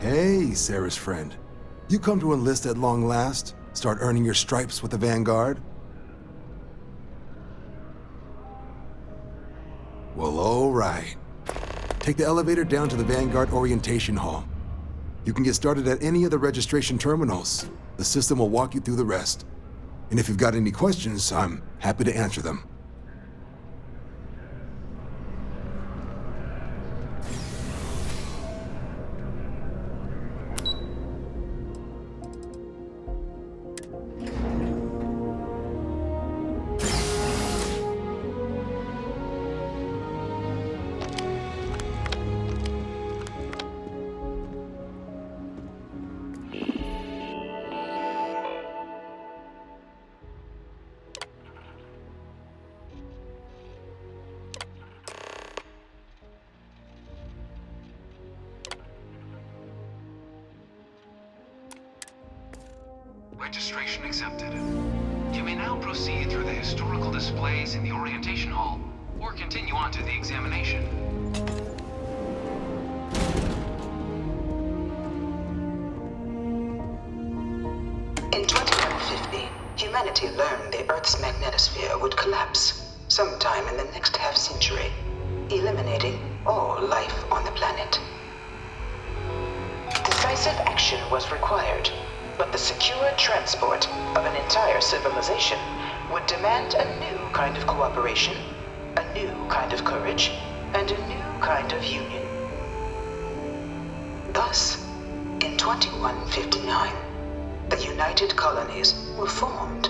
Hey, Sarah's friend. You come to enlist at long last? Start earning your stripes with the Vanguard? Well, all right. Take the elevator down to the Vanguard Orientation Hall. You can get started at any of the registration terminals. The system will walk you through the rest. And if you've got any questions, I'm happy to answer them. Registration accepted. You may now proceed through the historical displays in the orientation hall, or continue on to the examination. In 2150, humanity learned the Earth's magnetosphere would collapse sometime in the next half-century, eliminating all life on the planet. Decisive action was required, but the secure transport of an entire civilization would demand a new kind of cooperation, a new kind of courage, and a new kind of union. Thus, in 2159, the United Colonies were formed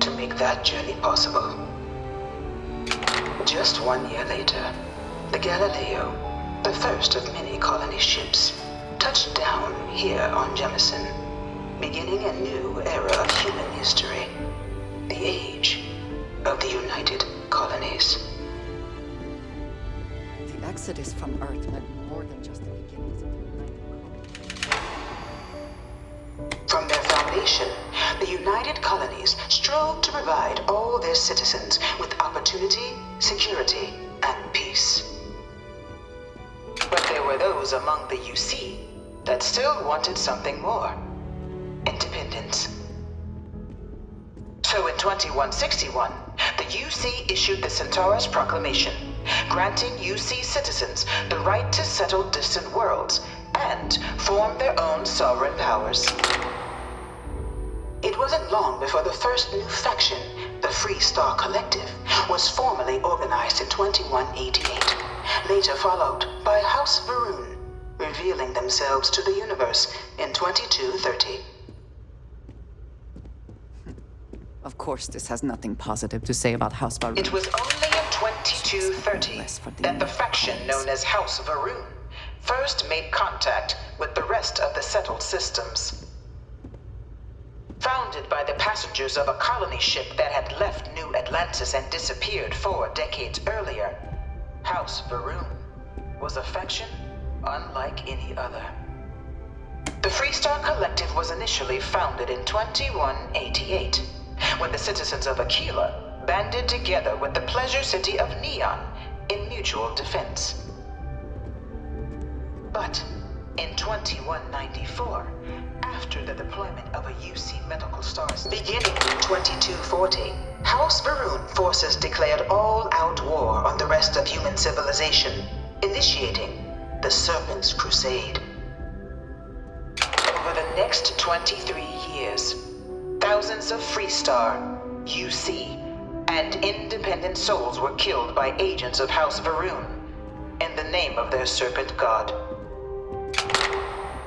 to make that journey possible. Just 1 year later, the Galileo, the first of many colony ships, touched down here on Jemison, beginning a new era of human history, the age of the United Colonies. The exodus from Earth meant more than just the beginnings of the United Colonies. From their foundation, the United Colonies strove to provide all their citizens with opportunity, security, and peace. But there were those among the UC that still wanted something more. Independence. So in 2161, the UC issued the Centaurus Proclamation, granting UC citizens the right to settle distant worlds and form their own sovereign powers. It wasn't long before the first new faction, the Free Star Collective, was formally organized in 2188, later followed by House Varun, revealing themselves to the universe in 2230. Of course, this has nothing positive to say about House Varun. It was only in 2230 that the faction known as House Varun first made contact with the rest of the settled systems. Founded by the passengers of a colony ship that had left New Atlantis and disappeared 4 decades earlier, House Varun was a faction unlike any other. The Freestar Collective was initially founded in 2188, when the citizens of Aquila banded together with the pleasure city of Neon in mutual defense. But in 2194, after the deployment of a UC medical stars beginning in 2240, House Varun forces declared all-out war on the rest of human civilization, initiating the Serpent's Crusade. Over the next 23 years, thousands of Freestar, UC, and independent souls were killed by agents of House Varun in the name of their serpent god.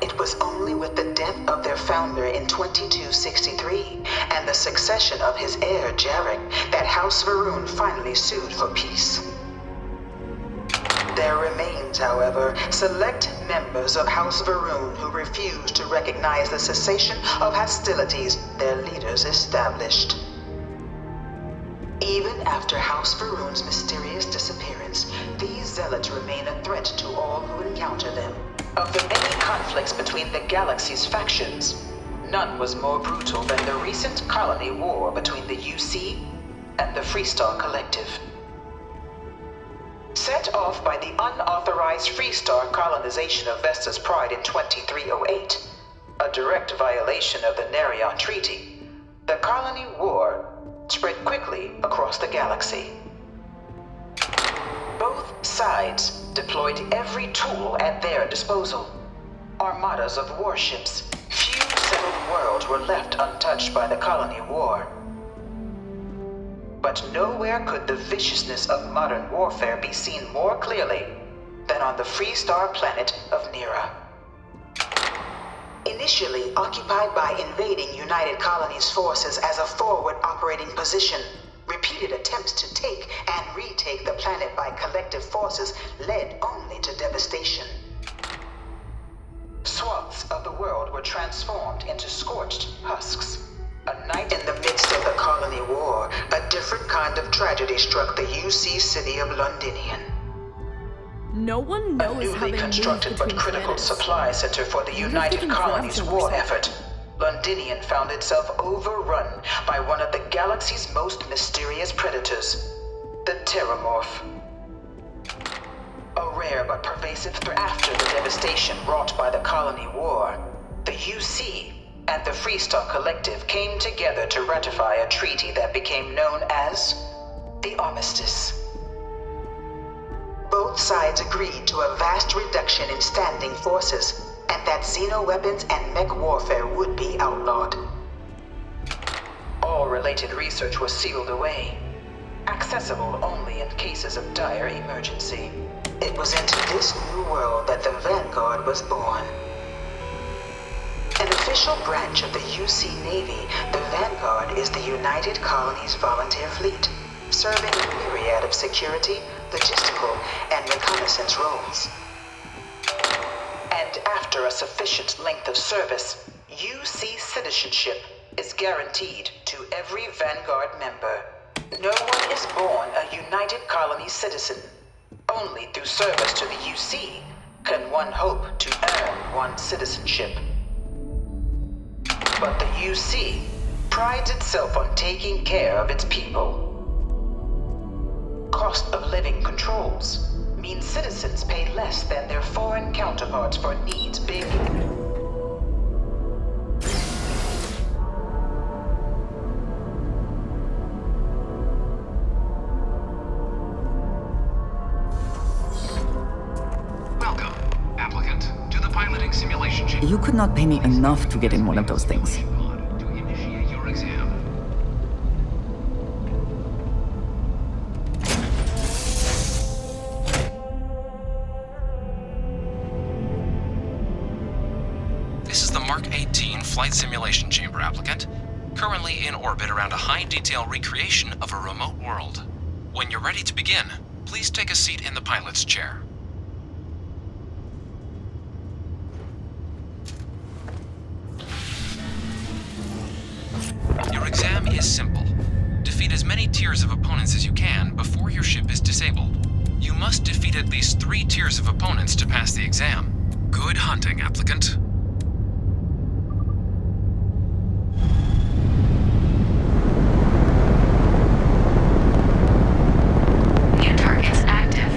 It was only with the death of their founder in 2263 and the succession of his heir Jarek that House Varun finally sued for peace. There remains, however, select members of House Varun who refuse to recognize the cessation of hostilities their leaders established. Even after House Varun's mysterious disappearance, these zealots remain a threat to all who encounter them. Of the many conflicts between the galaxy's factions, none was more brutal than the recent colony war between the UC and the Freestar Collective. Set off by the unauthorized Freestar colonization of Vesta's Pride in 2308, a direct violation of the Nerion Treaty, the colony war spread quickly across the galaxy. Both sides deployed every tool at their disposal. Armadas of warships, few settled worlds were left untouched by the colony war. But nowhere could the viciousness of modern warfare be seen more clearly than on the Freestar planet of Nera. Initially occupied by invading United Colonies forces as a forward operating position, repeated attempts to take and retake the planet by collective forces led only to devastation. Swaths of the world were transformed into scorched husks. A night in the midst of the colony war, a different kind of tragedy struck the UC city of Londinian. No one knows A how newly they constructed move but between critical planets. supply center for the United freaking Colonies drums war over effort, Londinian found itself overrun by one of the galaxy's most mysterious predators, the Terramorph. A rare but pervasive threat after the devastation wrought by the colony war, the UC and the Freestar Collective came together to ratify a treaty that became known as the Armistice. Both sides agreed to a vast reduction in standing forces, and that xeno-weapons and mech warfare would be outlawed. All related research was sealed away, accessible only in cases of dire emergency. It was into this new world that the Vanguard was born. An official branch of the UC Navy, the Vanguard is the United Colonies Volunteer Fleet, serving a myriad of security, logistical, and reconnaissance roles. And after a sufficient length of service, UC citizenship is guaranteed to every Vanguard member. No one is born a United Colonies citizen. Only through service to the UC can one hope to earn one's citizenship. But the UC prides itself on taking care of its people. Cost of living controls mean citizens pay less than their foreign counterparts for needs big. Welcome, applicant, to the piloting simulation chamber. You could not pay me enough to get in one of those things. To initiate your exam. This is the Mark 18 flight simulation chamber, applicant. Currently in orbit around a high-detail recreation of a remote world. When you're ready to begin, please take a seat in the pilot's chair. Your exam is simple. Defeat as many tiers of opponents as you can before your ship is disabled. You must defeat at least 3 tiers of opponents to pass the exam. Good hunting, applicant. New targets active.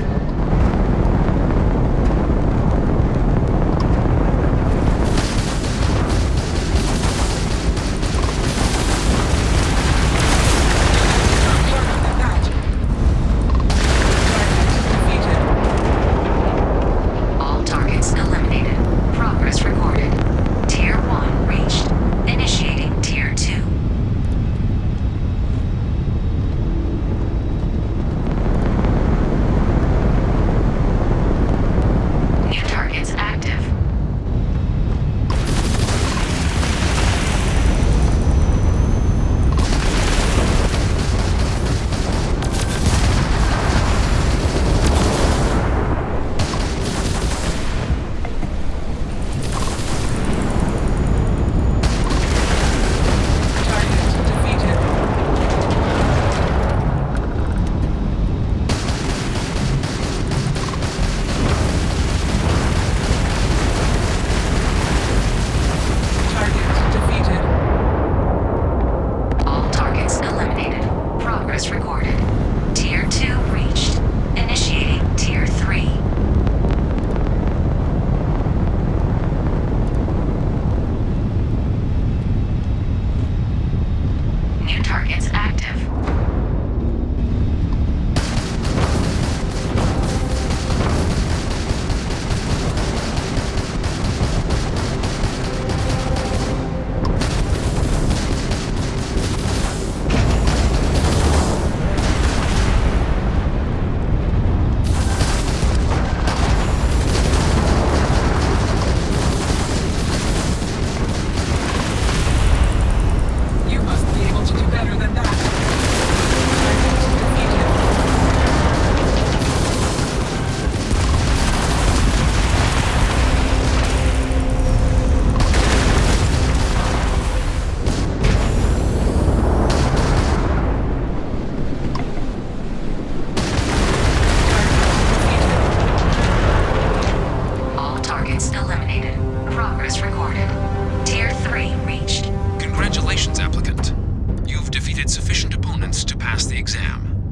All targets eliminated. Progress recorded.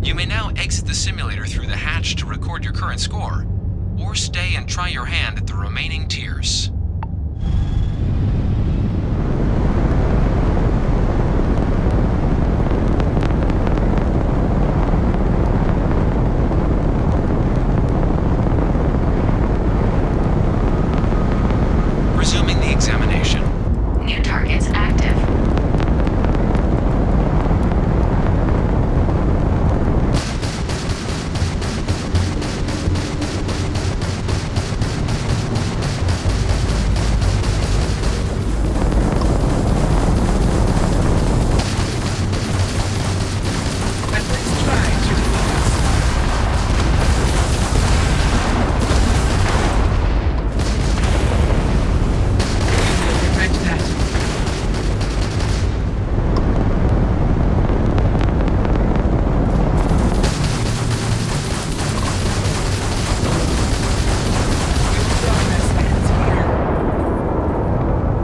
You may now exit the simulator through the hatch to record your current score, or stay and try your hand at the remaining tiers. Resuming the examination. New targets active.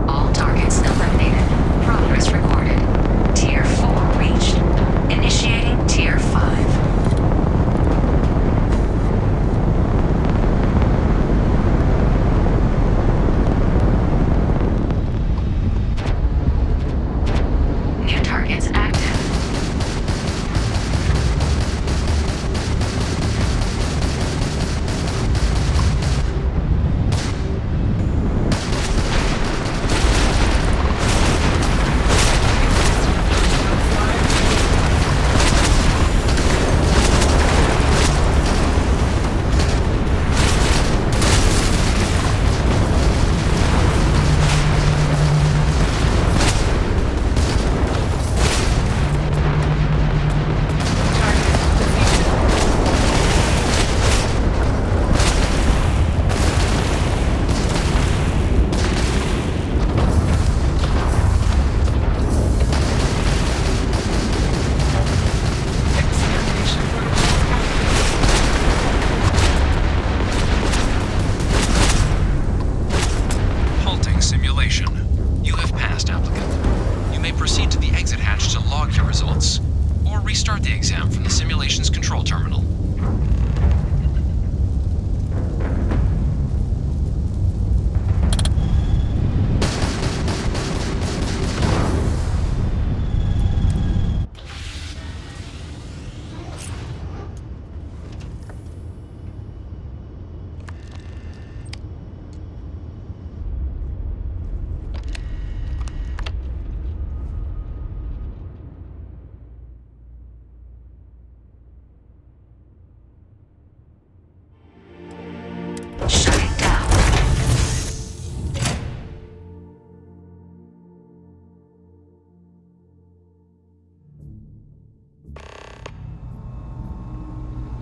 All targets eliminated. Progress recorded. Tier 4 reached. Initiating Tier 5. New targets active. Halting simulation. You have passed, applicant. You may proceed to the exit hatch to log your results, or restart the exam from the simulation's control terminal. Shutting down.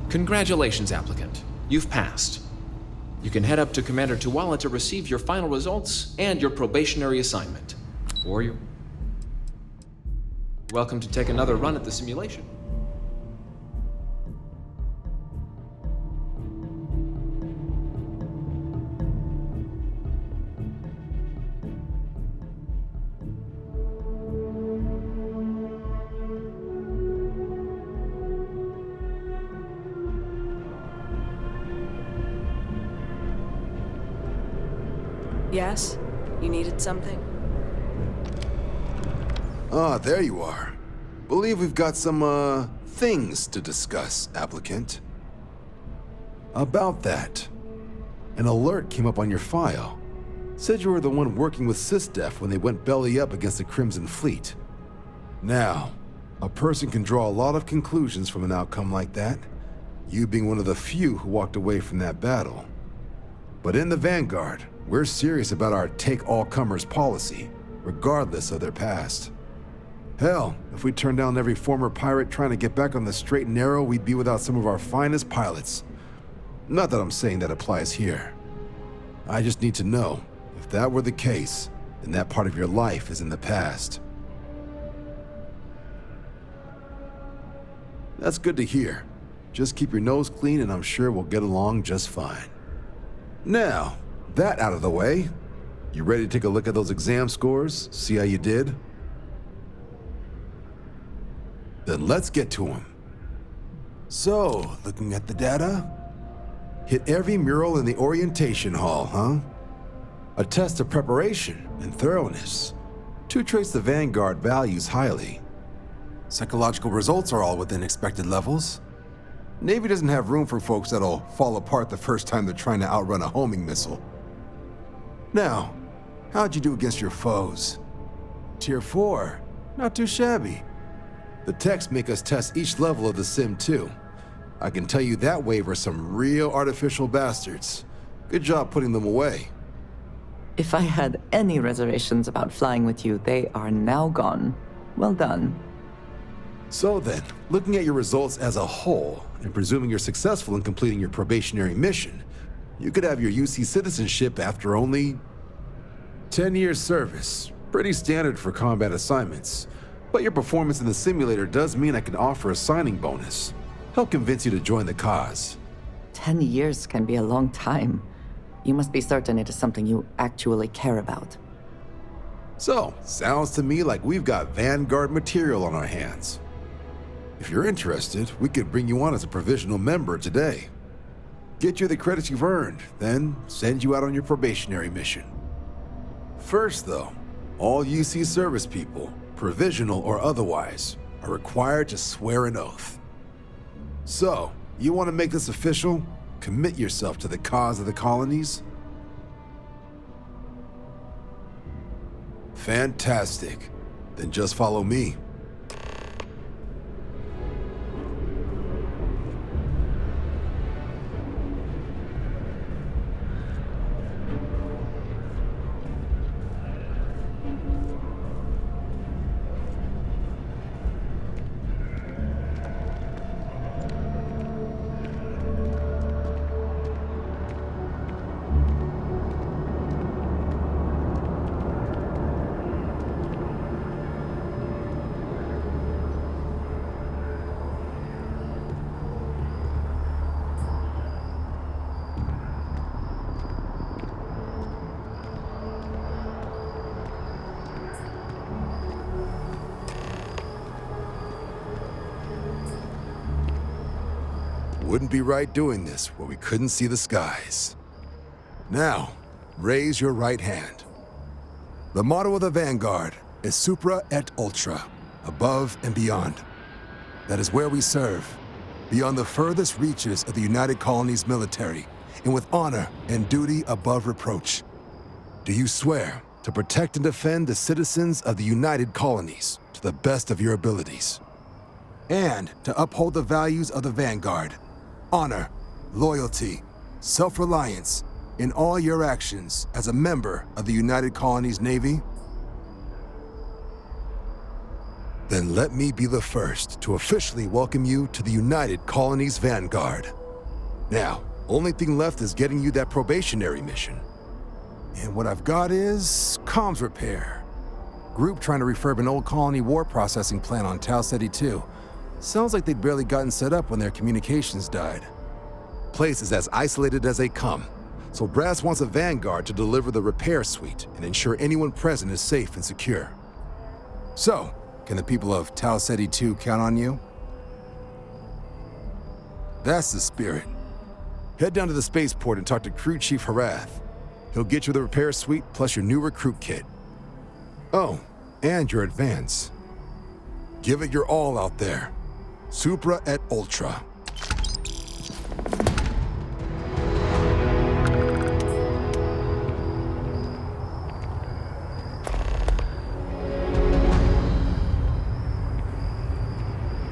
Congratulations, applicant. You've passed. You can head up to Commander Tuwala to receive your final results and your probationary assignment. Or you're welcome to take another run at the simulation. Yes? You needed something? Ah, there you are. Believe we've got some, things to discuss, applicant. About that, an alert came up on your file. Said you were the one working with SysDef when they went belly up against the Crimson Fleet. Now, a person can draw a lot of conclusions from an outcome like that, you being one of the few who walked away from that battle. But in the Vanguard, we're serious about our take-all-comers policy, regardless of their past. Hell, if we turned down every former pirate trying to get back on the straight and narrow, we'd be without some of our finest pilots. Not that I'm saying that applies here. I just need to know, if that were the case, then that part of your life is in the past. That's good to hear. Just keep your nose clean and I'm sure we'll get along just fine. Now, that out of the way, you ready to take a look at those exam scores, see how you did? Then let's get to them. So, looking at the data, hit every mural in the orientation hall, huh? A test of preparation and thoroughness. Two traits the Vanguard values highly. Psychological results are all within expected levels. Navy doesn't have room for folks that'll fall apart the first time they're trying to outrun a homing missile. Now, how'd you do against your foes? Tier 4, not too shabby. The techs make us test each level of the sim too. I can tell you that wave are some real artificial bastards. Good job putting them away. If I had any reservations about flying with you, they are now gone. Well done. So then, looking at your results as a whole, and presuming you're successful in completing your probationary mission, you could have your UC citizenship after only 10 years service. Pretty standard for combat assignments. But your performance in the simulator does mean I can offer a signing bonus. Help convince you to join the cause. 10 years can be a long time. You must be certain it is something you actually care about. So, sounds to me like we've got Vanguard material on our hands. If you're interested, we could bring you on as a provisional member today. Get you the credits you've earned, then send you out on your probationary mission. First though, all UC service people, provisional or otherwise, are required to swear an oath. So, you want to make this official? Commit yourself to the cause of the colonies? Fantastic. Then just follow me. Wouldn't be right doing this where we couldn't see the skies. Now, raise your right hand. The motto of the Vanguard is Supra et Ultra, above and beyond. That is where we serve, beyond the furthest reaches of the United Colonies military, and with honor and duty above reproach. Do you swear to protect and defend the citizens of the United Colonies to the best of your abilities? And to uphold the values of the Vanguard, honor, loyalty, self-reliance in all your actions as a member of the United Colonies Navy? Then let me be the first to officially welcome you to the United Colonies Vanguard. Now, only thing left is getting you that probationary mission. And what I've got is comms repair. Group trying to refurb an old colony war processing plant on Tau Ceti 2. Sounds like they'd barely gotten set up when their communications died. Place is as isolated as they come, so Brass wants a Vanguard to deliver the repair suite and ensure anyone present is safe and secure. So, can the people of Tau Ceti 2 count on you? That's the spirit. Head down to the spaceport and talk to Crew Chief Harath. He'll get you the repair suite plus your new recruit kit. Oh, and your advance. Give it your all out there. Supra et Ultra.